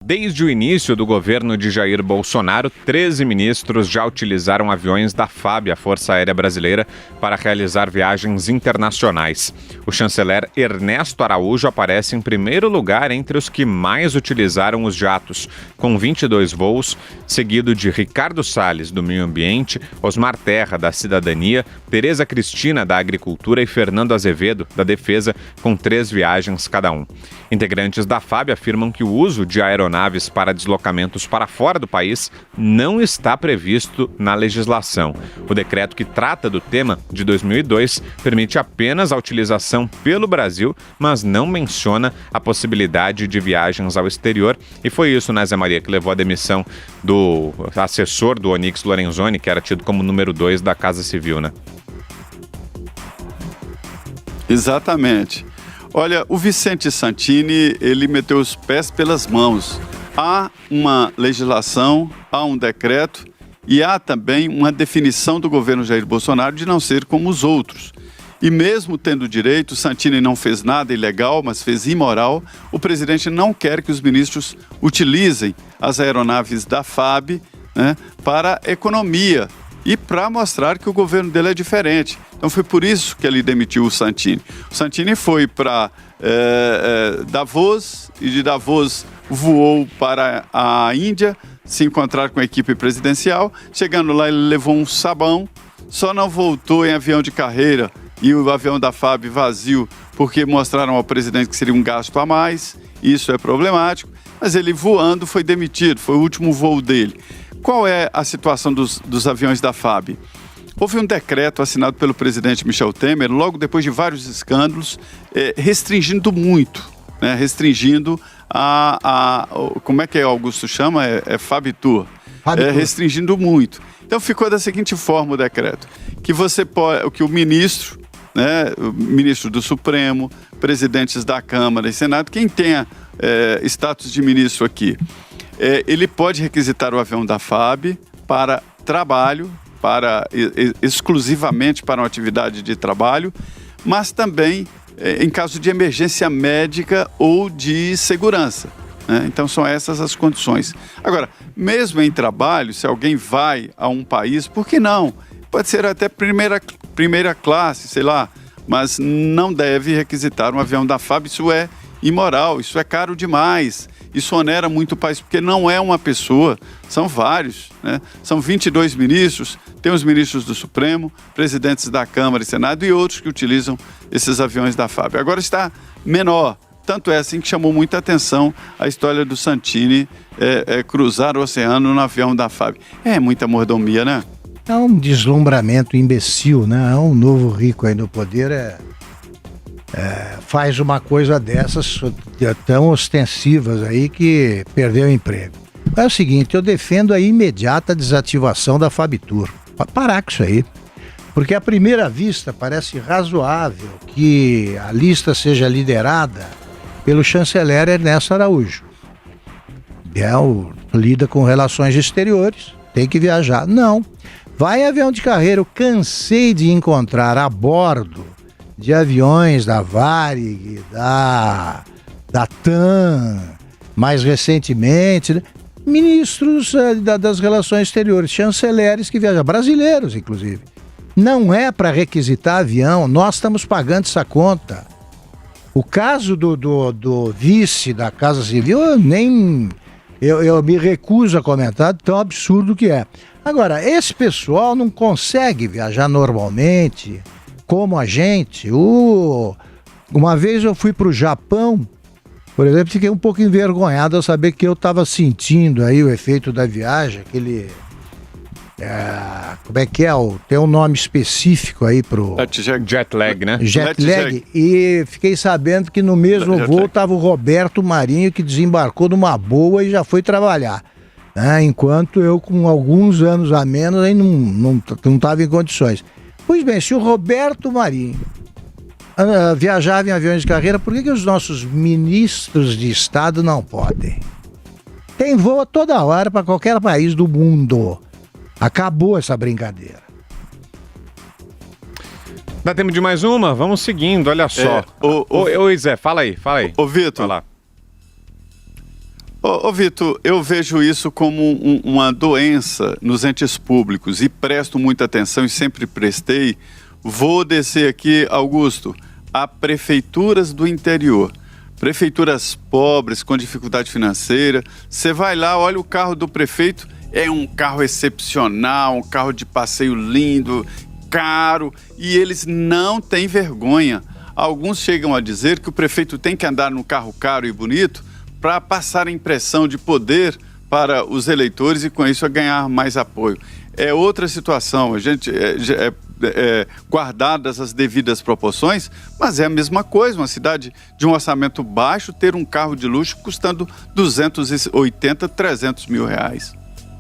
Desde o início do governo de Jair Bolsonaro, 13 ministros já utilizaram aviões da FAB, a Força Aérea Brasileira, para realizar viagens internacionais. O chanceler Ernesto Araújo aparece em primeiro lugar entre os que mais utilizaram os jatos, com 22 voos, seguido de Ricardo Salles, do Meio Ambiente, Osmar Terra, da Cidadania, Tereza Cristina, da Agricultura e Fernando Azevedo, da Defesa, com 3 viagens cada um. Integrantes da FAB afirmam que o uso de aeronaves para deslocamentos para fora do país não está previsto na legislação. O decreto que trata do tema, de 2002, permite apenas a utilização pelo Brasil, mas não menciona a possibilidade de viagens ao exterior. E foi isso, né, Zé Maria, que levou à demissão do assessor do Onyx Lorenzoni, que era tido como número 2 da Casa Civil, né? Exatamente. Olha, o Vicente Santini, ele meteu os pés pelas mãos. Há uma legislação, há um decreto e há também uma definição do governo Jair Bolsonaro de não ser como os outros. E mesmo tendo direito, Santini não fez nada ilegal, mas fez imoral. O presidente não quer que os ministros utilizem as aeronaves da FAB, né, para economia e para mostrar que o governo dele é diferente. Então foi por isso que ele demitiu o Santini. O Santini foi para Davos e de Davos voou para a Índia se encontrar com a equipe presidencial. Chegando lá, ele levou um sabão, só não voltou em avião de carreira e o avião da FAB vazio, porque mostraram ao presidente que seria um gasto a mais. Isso é problemático, mas ele voando foi demitido, foi o último voo dele. Qual é a situação dos aviões da FAB? Houve um decreto assinado pelo presidente Michel Temer, logo depois de vários escândalos, restringindo muito, né? Restringindo como é que Augusto chama? FAB Tour. Restringindo muito. Então ficou da seguinte forma o decreto, que o ministro, né, o ministro do Supremo, presidentes da Câmara e Senado, quem tenha status de ministro aqui, ele pode requisitar o avião da FAB para trabalho, exclusivamente para uma atividade de trabalho, mas também em caso de emergência médica ou de segurança, né? Então são essas as condições. Agora, mesmo em trabalho, se alguém vai a um país, por que não? Pode ser até primeira classe, sei lá, mas não deve requisitar um avião da FAB. Isso é imoral, isso é caro demais. Isso onera muito o país, porque não é uma pessoa, são vários, né? São 22 ministros, tem os ministros do Supremo, presidentes da Câmara e Senado e outros que utilizam esses aviões da FAB. Agora está menor, tanto é assim que chamou muita atenção a história do Santini cruzar o oceano no avião da FAB. É muita mordomia, né? É um deslumbramento imbecil, né? É um novo rico aí no poder, faz uma coisa dessas tão ostensivas aí que perdeu o emprego. É o seguinte, eu defendo a imediata desativação da FABTUR. Parar com isso aí. Porque à primeira vista parece razoável que a lista seja liderada pelo chanceler Ernesto Araújo. Lida com relações exteriores, tem que viajar. Não. Vai avião de carreira, eu cansei de encontrar a bordo de aviões da Varig, da TAM, mais recentemente, né? Ministros das relações exteriores, chanceleres que viajam, brasileiros inclusive. Não é para requisitar avião, nós estamos pagando essa conta. O caso do vice da Casa Civil, eu me recuso a comentar, tão absurdo que é. Agora, esse pessoal não consegue viajar normalmente, como a gente. Uma vez eu fui para o Japão, por exemplo, fiquei um pouco envergonhado ao saber que eu estava sentindo aí o efeito da viagem, aquele... como é que é? Tem um nome específico aí pro... Jet lag, né? Jet lag. E fiquei sabendo que no mesmo voo estava o Roberto Marinho, que desembarcou numa boa e já foi trabalhar. Enquanto eu, com alguns anos a menos, aí não estava em condições. Pois bem, se o Roberto Marinho viajava em aviões de carreira, por que os nossos ministros de Estado não podem? Tem voo toda hora para qualquer país do mundo. Acabou essa brincadeira. Dá tempo de mais uma? Vamos seguindo, olha só. Oi, Zé, fala aí. Ô, Vitor, Ô Vitor, eu vejo isso como uma doença nos entes públicos e presto muita atenção e sempre prestei. Vou descer aqui, Augusto, a prefeituras do interior. Prefeituras pobres, com dificuldade financeira. Você vai lá, olha o carro do prefeito, é um carro excepcional, um carro de passeio lindo, caro, e eles não têm vergonha. Alguns chegam a dizer que o prefeito tem que andar num carro caro e bonito para passar a impressão de poder para os eleitores e com isso ganhar mais apoio. É outra situação, a gente guardadas as devidas proporções, mas é a mesma coisa, uma cidade de um orçamento baixo ter um carro de luxo custando 280, 300 mil reais.